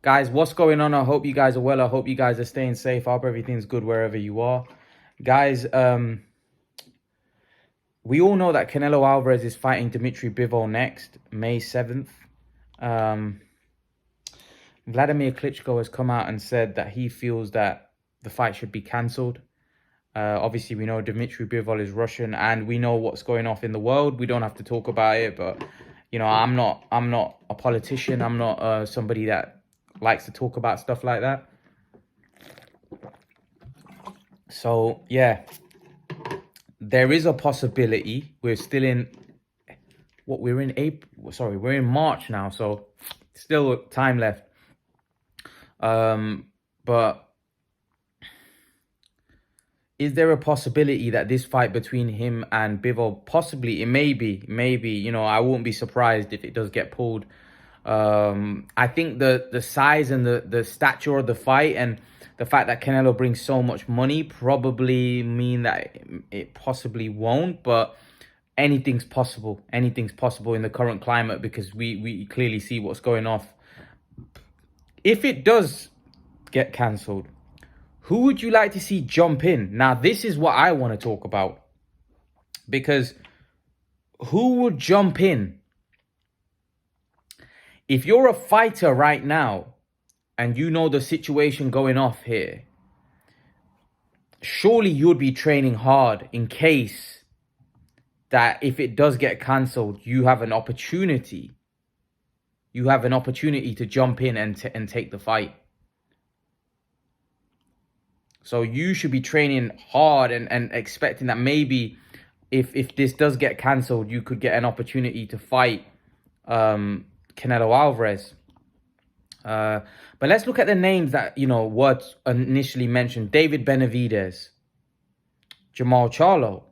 Guys, what's going on? I hope you guys are well. I hope you guys are staying safe. I hope everything's good wherever you are. Guys, we all know that Canelo Alvarez is fighting Dmitry Bivol next, May 7th. Vladimir Klitschko has come out and said that he feels that the fight should be cancelled. Obviously, we know Dmitry Bivol is Russian, and we know what's going off in the world. We don't have to talk about it, but you know, I'm not a politician. I'm not somebody that likes to talk about stuff like that. So yeah, there is a possibility. We're still in we're in April. Sorry, we're in March now, so still time left. But is there a possibility that this fight between him and Bivol, possibly, it may be, you know, I won't be surprised if it does get pulled. I think the size and the stature of the fight and the fact that Canelo brings so much money probably mean that it possibly won't, but anything's possible. Anything's possible in the current climate because we clearly see what's going off. If it does get cancelled, who would you like to see jump in? Now, this is what I want to talk about. Because who would jump in? If you're a fighter right now and you know the situation going off here, surely you'd be training hard in case that if it does get cancelled, you have an opportunity. You have an opportunity to jump in and take the fight. So you should be training hard and expecting that maybe if this does get cancelled, you could get an opportunity to fight Canelo Alvarez. But let's look at the names that, you know, were initially mentioned. David Benavidez, Jamal Charlo.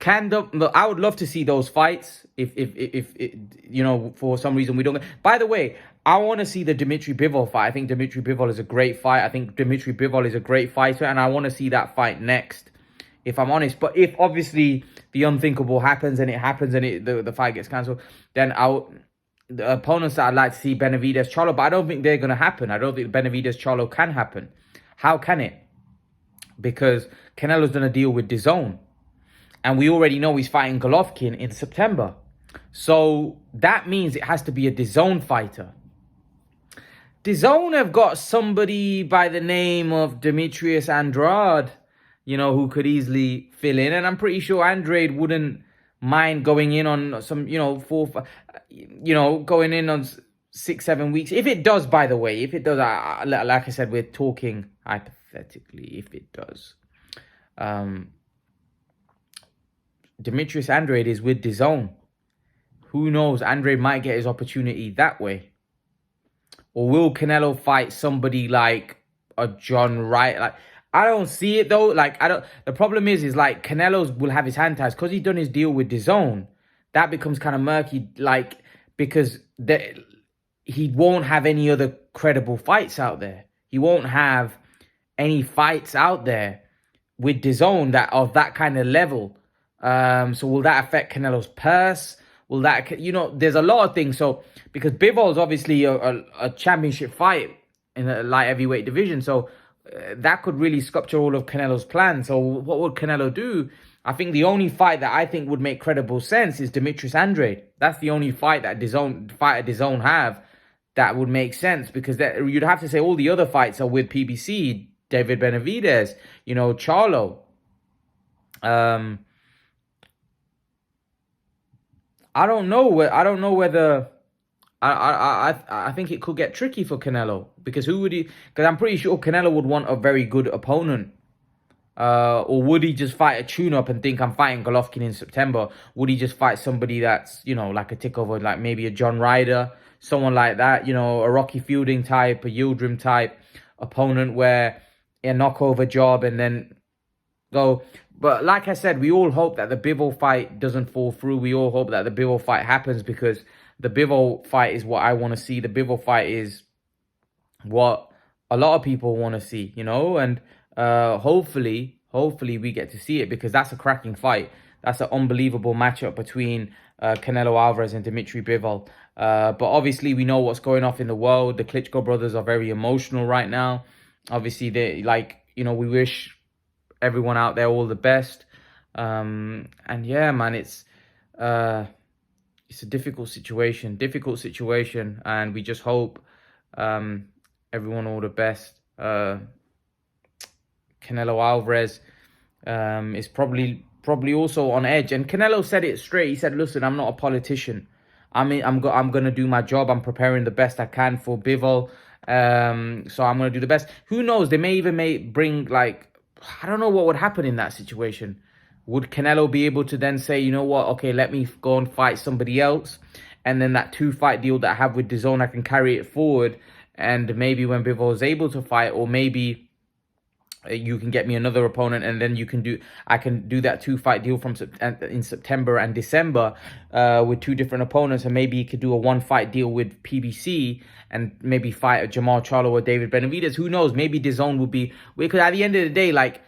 I would love to see those fights if you know, for some reason we don't. By the way, I want to see the Dmitry Bivol fight. I think Dmitry Bivol is a great fight. I think Dmitry Bivol is a great fighter, and I want to see that fight next, if I'm honest. But if obviously the unthinkable happens and it happens and the fight gets cancelled, then the opponents that I'd like to see, Benavidez, Charlo, but I don't think they're going to happen. I don't think Benavidez, Charlo can happen. How can it? Because Canelo's done a deal with DAZN. And we already know he's fighting Golovkin in September. So that means it has to be a DAZN fighter. DAZN have got somebody by the name of Demetrius Andrade, you know, who could easily fill in. And I'm pretty sure Andrade wouldn't mind going in on some, you know, going in on 6-7 weeks. If it does, by the way, if it does, like I said, we're talking hypothetically, if it does. Demetrius Andrade is with DAZN. Who knows? Andrade might get his opportunity that way. Or will Canelo fight somebody like a John Wright? Like, I don't see it though. Like, the problem is like Canelo's will have his hand ties because he's done his deal with DAZN. That becomes kind of murky, like, because he won't have any other credible fights out there. He won't have any fights out there with DAZN that of that kind of level. So will that affect Canelo's purse? Will that, you know, there's a lot of things. So, because Bivol's obviously a championship fight in the light heavyweight division. So, that could really sculpture all of Canelo's plans. So, what would Canelo do? I think the only fight that I think would make credible sense is Demetrius Andrade. That's the only fight that DAZN have that would make sense. Because you'd have to say all the other fights are with PBC, David Benavidez, you know, Charlo. I don't know whether I think it could get tricky for Canelo, because who would he? Because I'm pretty sure Canelo would want a very good opponent, or would he just fight a tune-up and think I'm fighting Golovkin in September? Would he just fight somebody that's, you know, like a tick-over, like maybe a John Ryder, someone like that, you know, a Rocky Fielding type, a Yildirim type opponent where a knockover job and then go. But like I said, we all hope that the Bivol fight doesn't fall through. We all hope that the Bivol fight happens, because the Bivol fight is what I want to see. The Bivol fight is what a lot of people want to see, you know. And hopefully we get to see it, because that's a cracking fight. That's an unbelievable matchup between Canelo Alvarez and Dmitry Bivol. But obviously, we know what's going off in the world. The Klitschko brothers are very emotional right now. Obviously, they we wish everyone out there all the best. And yeah, man, it's a difficult situation, and we just hope everyone all the best. Canelo Alvarez is probably also on edge, and Canelo said it straight. He said, "Listen, I'm not a politician. I'm gonna do my job. I'm preparing the best I can for Bivol. So I'm gonna do the best. Who knows? They may bring, like, I don't know what would happen in that situation. Would Canelo be able to then say, you know what? Okay, let me go and fight somebody else, and then that 2-fight deal that I have with DAZN, I can carry it forward, and maybe when Bivol is able to fight, or maybe you can get me another opponent, and then I can do that 2-fight deal in September and December with 2 different opponents, and maybe you could do a 1-fight deal with PBC and maybe fight a Jamal Charlo or David Benavidez. Who knows? Maybe DAZN would be, because at the end of the day, like,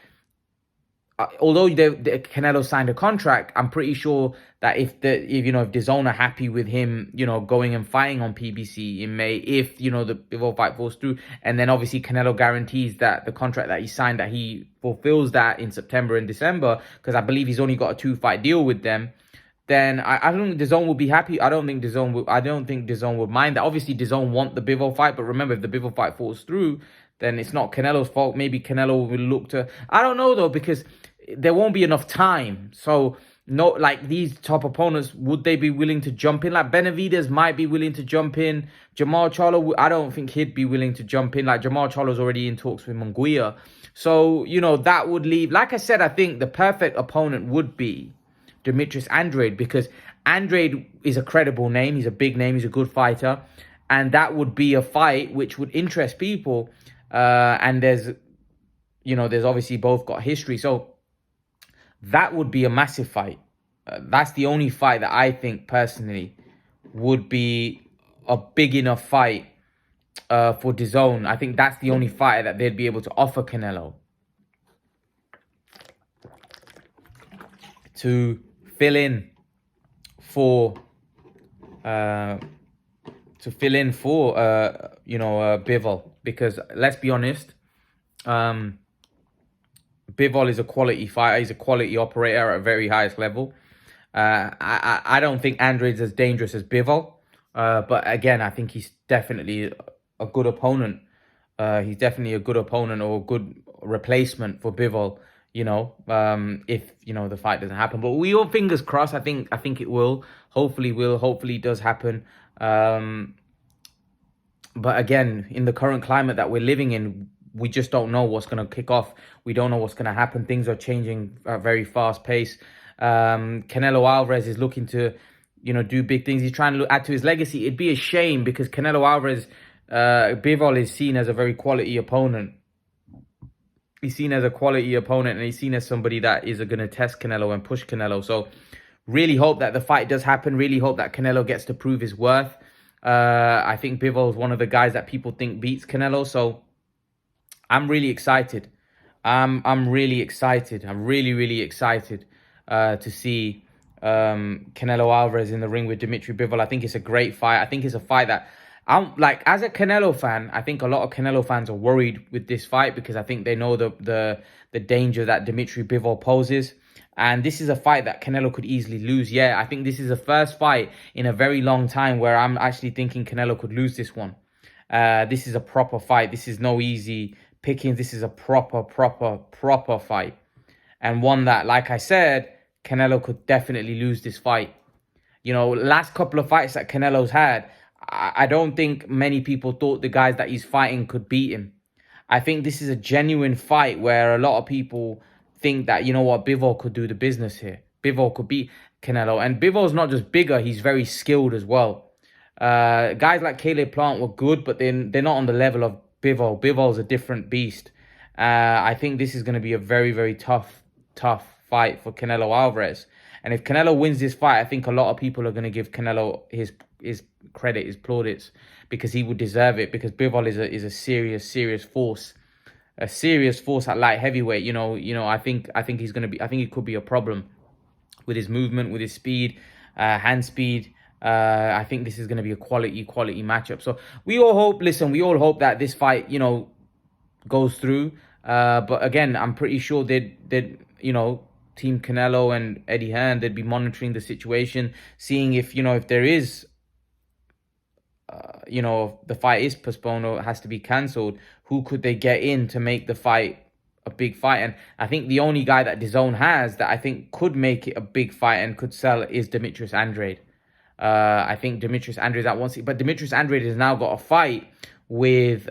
although the Canelo signed a contract, I'm pretty sure that if DAZN are happy with him, going and fighting on PBC in May, if the Bivol fight falls through, and then obviously Canelo guarantees that the contract that he signed, that he fulfills that in September and December, because I believe he's only got a 2-fight deal with them, then I don't think DAZN will be happy. I don't think DAZN would mind that. Obviously, DAZN want the Bivol fight, but remember, if the Bivol fight falls through, then it's not Canelo's fault. Maybe Canelo will look to, I don't know though, because there won't be enough time. So, no, like, these top opponents, would they be willing to jump in? Like, Benavidez might be willing to jump in. Jamal Charlo, I don't think he'd be willing to jump in. Like, Jamal Charlo's already in talks with Munguia. So, that would leave, like I said, I think the perfect opponent would be Demetrius Andrade, because Andrade is a credible name. He's a big name. He's a good fighter. And that would be a fight which would interest people. And there's obviously both got history. So that would be a massive fight. That's the only fight that I think personally would be a big enough fight for DAZN. I think that's the only fight that they'd be able to offer Canelo to fill in for Bivol, because let's be honest, Bivol is a quality fighter. He's a quality operator at a very highest level. I don't think Andrade's as dangerous as Bivol. But again, I think he's definitely a good opponent. He's definitely a good opponent, or a good replacement for Bivol, if, the fight doesn't happen. But we all fingers crossed. I think it will. Hopefully it does happen. But again, in the current climate that we're living in, we just don't know what's going to kick off. We don't know what's going to happen. Things are changing at a very fast pace. Canelo Alvarez is looking to, do big things. He's trying to add to his legacy. It'd be a shame, because Canelo Alvarez, Bivol is seen as a very quality opponent. He's seen as a quality opponent, and he's seen as somebody that is going to test Canelo and push Canelo. So really hope that the fight does happen. Really hope that Canelo gets to prove his worth. I think Bivol is one of the guys that people think beats Canelo. So I'm really excited. I'm really excited. I'm really excited to see Canelo Alvarez in the ring with Dmitry Bivol. I think it's a great fight. I think it's a fight that, as a Canelo fan, I think a lot of Canelo fans are worried with this fight, because I think they know the danger that Dmitry Bivol poses. And this is a fight that Canelo could easily lose. Yeah, I think this is the first fight in a very long time where I'm actually thinking Canelo could lose this one. This is a proper fight. This is no easy pickings. This is a proper fight. And one that, like I said, Canelo could definitely lose this fight. Last couple of fights that Canelo's had, I don't think many people thought the guys that he's fighting could beat him. I think this is a genuine fight where a lot of people think that, Bivol could do the business here. Bivol could beat Canelo. And Bivol's not just bigger, he's very skilled as well. Guys like Caleb Plant were good, but they're not on the level of Bivol. Bivol's a different beast. I think this is going to be a very tough fight for Canelo Alvarez. And if Canelo wins this fight, I think a lot of people are going to give Canelo his credit, his plaudits, because he would deserve it. Because Bivol is a serious force, a serious force at light heavyweight. I think he could be a problem with his movement, with his speed, hand speed. I think this is going to be a quality matchup. So we all hope. Listen, we all hope that this fight, goes through. But again, I'm pretty sure they'd Team Canelo and Eddie Hearn, they'd be monitoring the situation, seeing if there is, the fight is postponed or has to be cancelled, who could they get in to make the fight a big fight. And I think the only guy that DAZN has that I think could make it a big fight and could sell is Dmitry Andrade. I think Dmitry Andrade that wants it, but Dmitry Andrade has now got a fight with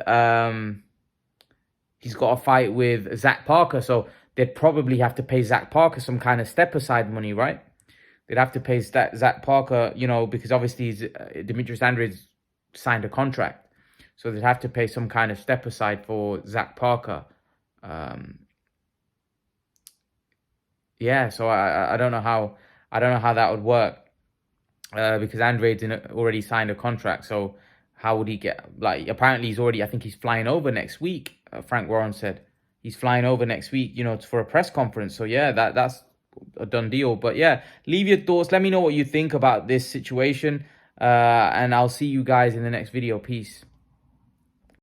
he's got a fight with Zach Parker, so they'd probably have to pay Zach Parker some kind of step aside money, right? They'd have to pay Zach Parker, because obviously Dmitry Andrade's signed a contract, so they'd have to pay some kind of step aside for Zach Parker. Yeah, so I don't know how that would work, because Andrade's already signed a contract. So how would he get, apparently he's already, I think he's flying over next week. Frank Warren said he's flying over next week, for a press conference. So yeah, that's a done deal. But yeah, leave your thoughts. Let me know what you think about this situation. And I'll see you guys in the next video. Peace.